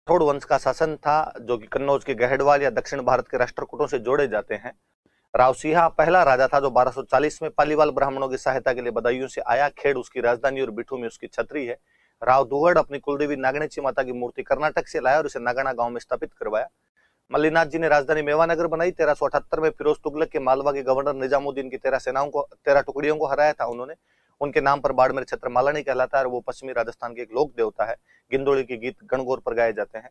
राठौड़ वंश का शासन था, जो कि कन्नौज के गहडवाल या दक्षिण भारत के राष्ट्रकूटों से जोड़े जाते हैं। रावसिंहा पहला राजा था जो 1240 में पालीवाल ब्राह्मणों की सहायता के लिए बदायूं से आया। खेड़ उसकी राजधानी और बिठू में उसकी छतरी है। राव दुहड़ अपनी कुलदेवी नागणेची माता की मूर्ति कर्नाटक से लाया और इसे नागणा गांव में स्थापित करवाया। मल्लीनाथ जी ने राजधानी मेवानगर बनाई। 1378 में फिरोज तुगलक के मालवा के गवर्नर निजामुद्दीन की 13 टुकड़ियों को हराया था उन्होंने। उनके नाम पर बाड़मेर क्षेत्र मालानी कहलाता है और वो पश्चिमी राजस्थान के एक लोक देवता है। गिंदोड़ी के गीत गणगौर पर गाए जाते हैं।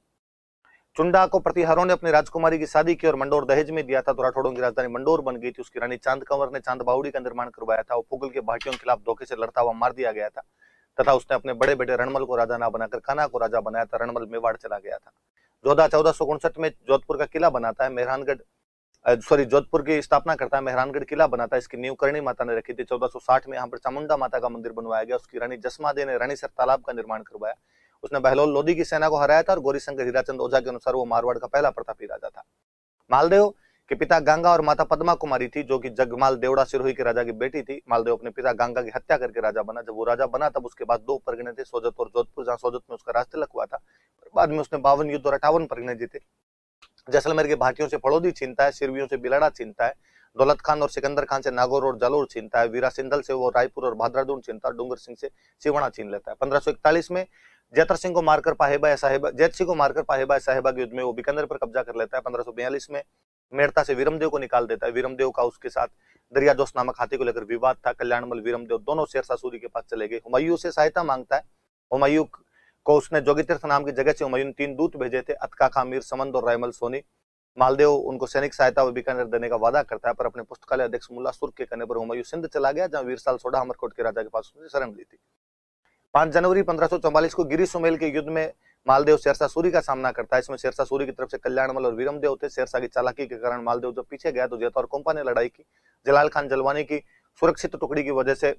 चुंडा को प्रतिहारों ने अपनी राजकुमारी की शादी की और मंडोर दहेज में दिया था, तो राठौड़ों की राजधानी मंडोर बन गई थी। उसकी रानी चांद कंवर ने चांद बावड़ी का निर्माण करवाया था। वो पुगल के भाटियों के खिलाफ धोखे से लड़ता हुआ मार दिया गया था तथा उसने अपने बड़े बेटे रणमल को राजा ना बनाकर कान्हा को राजा बनाया था। रणमल मेवाड़ चला गया था। जोधा 1459 में जोधपुर का किला बनाता है। जोधपुर की स्थापना करता है। मेहरानगढ़ किला बनाता है। इसकी नींव करणी माता ने रखी थी। 1460 में यहाँ पर चामुंडा माता का मंदिर बनवाया गया। उसकी रानी जसमादे ने रानीसर तालाब का निर्माण करवाया। उसने बहलोल लोधी की सेना को हराया था और गौरीशंकर हीराचंद ओझा के अनुसार वो मारवाड़ का पहला प्रतापी राजा था। मालदेव के पिता गंगा और माता पद्मा कुमारी थी, जो कि जगमाल देवड़ा सिरोही के राजा की बेटी थी। मालदेव अपने पिता गंगा की हत्या करके राजा बना। जब वो राजा बना तब उसके बाद 2 परगने थे, सोजत और जोधपुर, जहां सोजत में उसका राजतिलक हुआ था। बाद में उसने 52 युद्ध और 58 परगने जीते। जैसलमेर के भाटियों से फड़ौदी छीनता है। सिरवियों से बिलाड़ा छीनता है। दौलत खान और सिकंदर खान से नागौर और जालोर छीनता है। वीरा सिंधल से वो रायपुर और भादरादून छीनता है। डूंगर सिंह से सिवाना छीन लेता है। 1541 में जैत सिंह को मारकर पाहेबा साहेबा के युद्ध में वो बीकानेर पर कब्जा कर लेता है। 1542 में मेड़ता से वीरमदेव को निकाल देता है। वीरमदेव का उसके साथ दरियाजोश नामक हाथी को लेकर विवाद था। कल्याणमल वीरमदेव दोनों शेरशाह सूरी के पास चले गए। हुमायूं से सहायता मांगता है। हुमायूं को उसने जोगीतीर्थ नाम की जगह से हुमायूं ने 3 दूत भेजे थे, अतका खां, मीर समंद और रायमल सोनी। मालदेव उनको सैनिक सहायता और बीकानेर देने का वादा करता है, पर अपने पुस्तकालय अध्यक्ष मुल्ला सुर्ख के कहने पर हुमायूं सिंध चला गया, जहां वीरसाल सोडा अमरकोट के राजा के पास उसने शरण ली थी। 5 जनवरी 1544 को गिरी सुमेल के युद्ध में मालदेव शेरशाह सूरी का सामना करता है। इसमें शेरशाह सूरी की तरफ से कल्याणमल और वीरमदेव थे। शेरशाह की चालाकी के कारण मालदेव जब पीछे गया तो जेतौर कोंपा ने लड़ाई की। जलाल खान जलवानी की सुरक्षित टुकड़ी की वजह से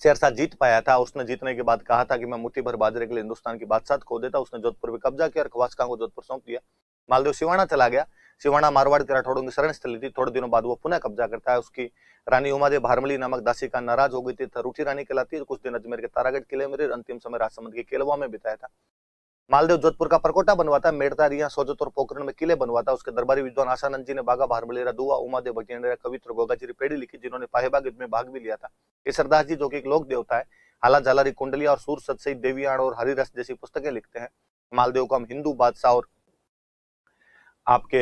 शेरशाह जीत पाया था। उसने जीतने के बाद कहा था कि मैं मुट्ठी भर बाजरे के लिए हिंदुस्तान की बादशाह खो देता। उसने जोधपुर पर कब्जा किया और खवास खां को जोधपुर सौंप दिया। मालदेव सिवाना चला गया। सिवाना मारवाड़ के राठौड़ों की शरण स्थली थी। थोड़े दिनों बाद वो पुनः कब्जा करता है। उसकी रानी उमादेव भारमली नामक दासी का नाराज हो गई थी, रूठी रानी कहलाती है। कुछ दिन अजमेर के तारागढ़ किले में अंतिम समय राजसमंद के केलवा में बिताया था। मालदेव जोधपुर का परकोटा बनवाता, मेड़ता, रिया, सोजत और पोखरण में किले बनवाता। उसके दरबारी विद्वान आशानंद जी ने बागा, भारमलेरा, दुआ, उमादेव भटियारा, कवित्र, गोगाजी पेड़ी लिखी, जिन्होंने पाहेबाग युद्ध में भाग भी लिया था। ईसरदास जी, जो कि एक लोक देवता है, हाला झालारी, कुंडलिया और सूर सतसई, देवियाण और हरिरस जैसी पुस्तकें लिखते हैं। मालदेव को हम हिंदू बादशाह और आपके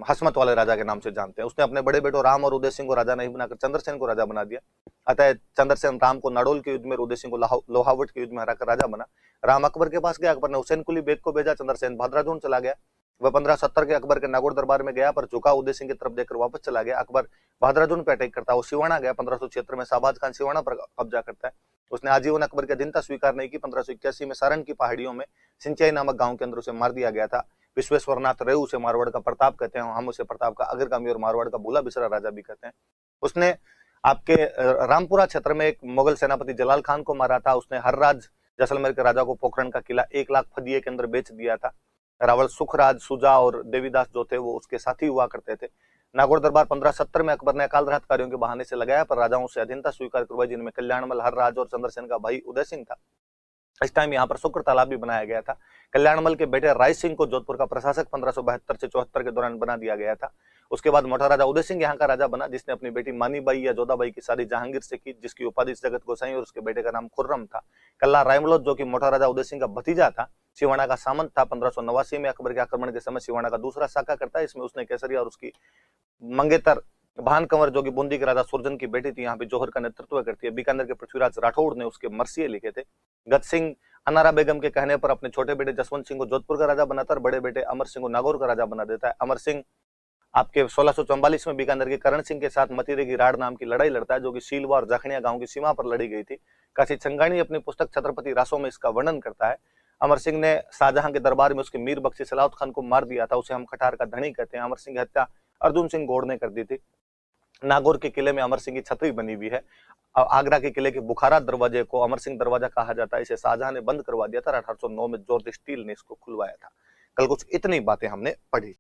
हसमत वाले राजा के नाम से जानते हैं। उसने अपने बड़े बेटों राम और उदय सिंह को राजा नहीं बनाकर चंद्रसेन को राजा बना दिया। अतः चंद्रसेन राम को नाडोल के युद्ध में, उदय सिंह को लोहावट के युद्ध में हराकर राजा बना। राम अकबर के पास गया। अकबर ने हुसैन कुली बेग को भेजा। चंद्रसेन भादरादून चला गया। वह 1570 के अकबर के नागौर दरबार में गया, पर झुका उदय सिंह की तरफ देखकर वापस चला गया। अकबर भादरादून पर अटैक करता, वो सिवाना गया। 1576 में शाहबाज खान सिवाना पर कब्जा करता है। उसने आजीवन अकबर की अधीनता स्वीकार नहीं की। 1581 में सारण की पहाड़ियों में सिंचाई नामक गांव के अंदर उसे मार दिया गया था। विश्वेश्वरनाथ रेऊ उसे मारवाड़ का प्रताप कहते हैं। हम उसे प्रताप का अग्रगामी और मारवाड़ का भूला बिसरा राजा भी कहते हैं। उसने आपके रामपुरा क्षेत्र में एक मुगल सेनापति जलाल खान को मारा था। उसने हरराज जैसलमेर के राजा को पोखरण का किला 1 लाख फदिये के अंदर बेच दिया था। रावल सुखराज, सुजा और देवीदास जो थे वो उसके साथी हुआ करते थे। नागौर दरबार 1570 में अकबर ने अकाल राहत कार्यों के बहाने से लगाया, पर राजाओं से अधीनता स्वीकार करवाई, जिनमें कल्याणमल, हरराज और चंद्रसेन का भाई उदय सिंह था। इस टाइम यहाँ पर शुक्र तालाब भी बनाया गया था। कल्याणमल के बेटे राय सिंह को जोधपुर का प्रशासक 1572 से 74 के दौरान बना दिया गया था। उसके बाद मोटा राजा उदय सिंह यहाँ का राजा बना, जिसने अपनी बेटी मानीबाई या जोधाबाई की शादी जहांगीर से की, जिसकी उपाधि जगत गोसाई और उसके बेटे का नाम खुर्रम था। कल्ला रायमलोद, जो कि मोटा राजा उदय सिंह का भतीजा था, सिवाना का सामंत था। 1589 में अकबर के आक्रमण के समय सिवाना का दूसरा शाखा करता है। इसमें उसने केसरिया और उसकी मंगेतर भान कंवर, जो कि बूंदी के राजा सुरजन की बेटी थी, यहाँ पे जौहर का नेतृत्व करती है। बीकानेर के पृथ्वीराज राठौड़ ने उसके मरसिए लिखे थे। गत सिंह अनारा बेगम के कहने पर अपने छोटे बेटे जसवंत सिंह को जोधपुर का राजा बनाता और बड़े बेटे अमर सिंह को नागौर का राजा बना देता है। अमर सिंह आपके 1644 में बीकानेर के करण सिंह के साथ मतीरे की राड़ नाम की लड़ाई लड़ता है, जो कि सीलवा और जाखड़िया गांव की सीमा पर लड़ी गई थी। काशी छंगानी अपनी पुस्तक छत्रपति रासों में इसका वर्णन करता है। अमर सिंह ने शाहजहां के दरबार में उसके मीर बख्शी सलाउत खान को मार दिया था। उसे हम खटार का धनी कहते हैं। अमर सिंह की हत्या अर्जुन सिंह गौड़ ने कर दी थी। नागौर के किले में अमर सिंह की छतरी बनी हुई है। आगरा के किले के बुखारा दरवाजे को अमर सिंह दरवाजा कहा जाता है। इसे शाहजहां ने बंद करवा दिया था। 1809 में जॉर्ज स्टील ने इसको खुलवाया था। कल कुछ इतनी बातें हमने पढ़ी।